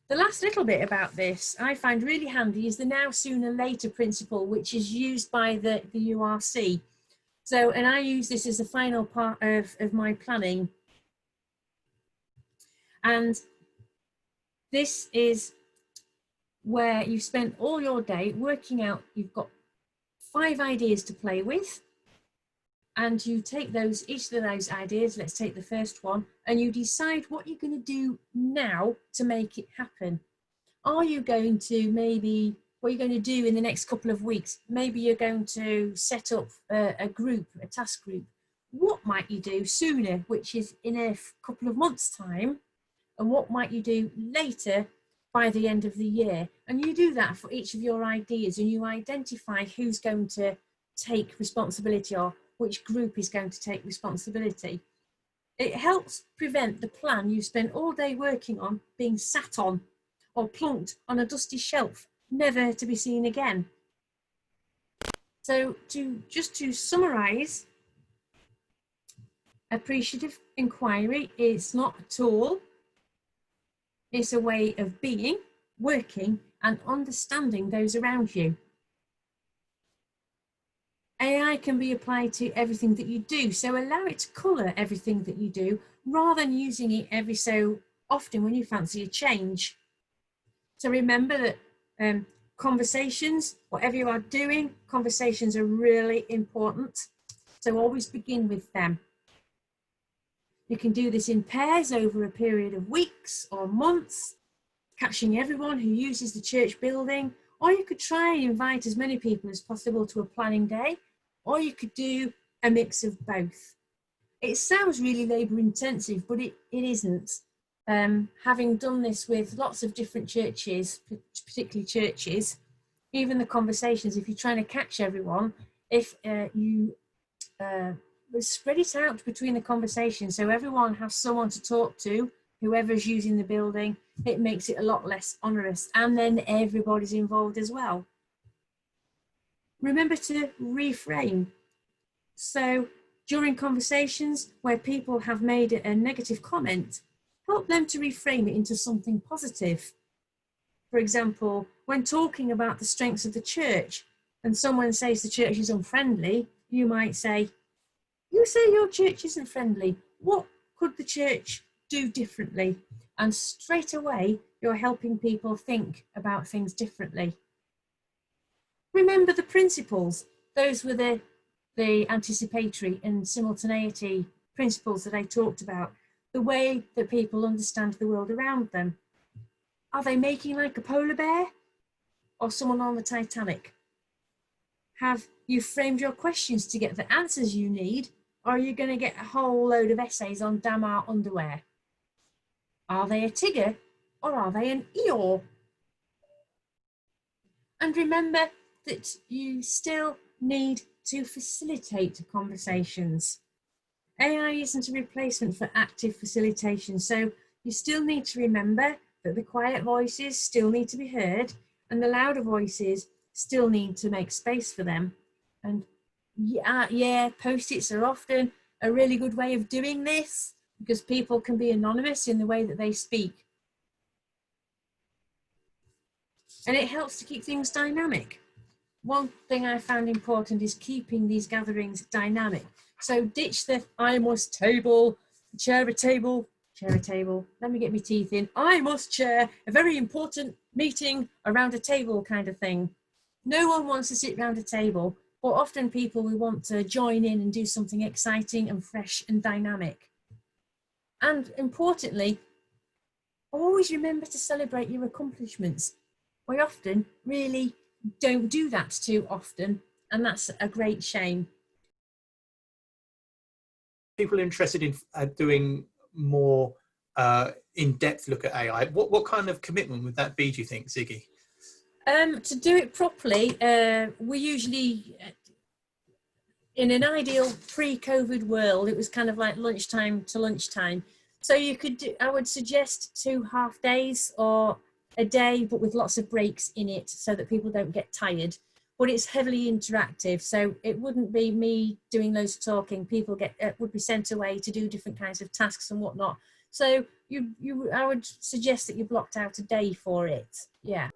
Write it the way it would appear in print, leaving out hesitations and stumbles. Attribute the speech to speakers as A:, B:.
A: The last little bit about this I find really handy is the now, sooner, later principle, which is used by the URC. So, and I use this as a final part of my planning. And this is where you've spent all your day working out, you've got 5 ideas to play with, and you take those, each of those ideas, let's take the first one, and you decide what you're going to do now to make it happen. Are you going to maybe, what you're going to do in the next couple of weeks? Maybe you're going to set up a group, a task group. What might you do sooner, which is in a couple of months' time? And what might you do later by the end of the year? And you do that for each of your ideas, and you identify who's going to take responsibility or which group is going to take responsibility. It helps prevent the plan you spent all day working on being sat on or plunked on a dusty shelf, never to be seen again. So just to summarise, appreciative inquiry is not a tool, it's a way of being, working and understanding those around you. AI can be applied to everything that you do, so allow it to colour everything that you do rather than using it every so often when you fancy a change. So remember that conversations, whatever you are doing, conversations are really important. So always begin with them. You can do this in pairs over a period of weeks or months, catching everyone who uses the church building, or you could try and invite as many people as possible to a planning day, or you could do a mix of both. It sounds really labour intensive, but it isn't. Having done this with lots of different churches, particularly churches, even the conversations, if you're trying to catch everyone, if you spread it out between the conversations so everyone has someone to talk to, whoever's using the building, it makes it a lot less onerous, and then everybody's involved as well. Remember to reframe. So during conversations where people have made a negative comment, help them to reframe it into something positive. For example, when talking about the strengths of the church and someone says the church is unfriendly, you might say, "You say your church isn't friendly. What could the church do differently?" And straight away, you're helping people think about things differently. Remember the principles. Those were the anticipatory and simultaneity principles that I talked about. The way that people understand the world around them. Are they making like a polar bear or someone on the Titanic? Have you framed your questions to get the answers you need, or are you going to get a whole load of essays on damn our underwear? Are they a Tigger or are they an Eeyore? And remember that you still need to facilitate conversations. AI isn't a replacement for active facilitation, so you still need to remember that the quiet voices still need to be heard and the louder voices still need to make space for them. And yeah, post-its are often a really good way of doing this because people can be anonymous in the way that they speak. And it helps to keep things dynamic. One thing I found important is keeping these gatherings dynamic. So ditch the "I must table, chair a table, let me get my teeth in, I must chair a very important meeting around a table" kind of thing. No one wants to sit around a table, but often people will want to join in and do something exciting and fresh and dynamic. And importantly, always remember to celebrate your accomplishments. We often really don't do that too often, and that's a great shame.
B: People interested in doing more in-depth look at AI, what kind of commitment would that be, do you think, Ziggy?
A: To do it properly, we usually, in an ideal pre-COVID world, it was kind of like lunchtime to lunchtime. So you could do, I would suggest 2 half days or a day, but with lots of breaks in it so that people don't get tired. but it's heavily interactive. So it wouldn't be me doing loads of talking. People would be sent away to do different kinds of tasks and whatnot. So I would suggest that you blocked out a day for it. Yeah.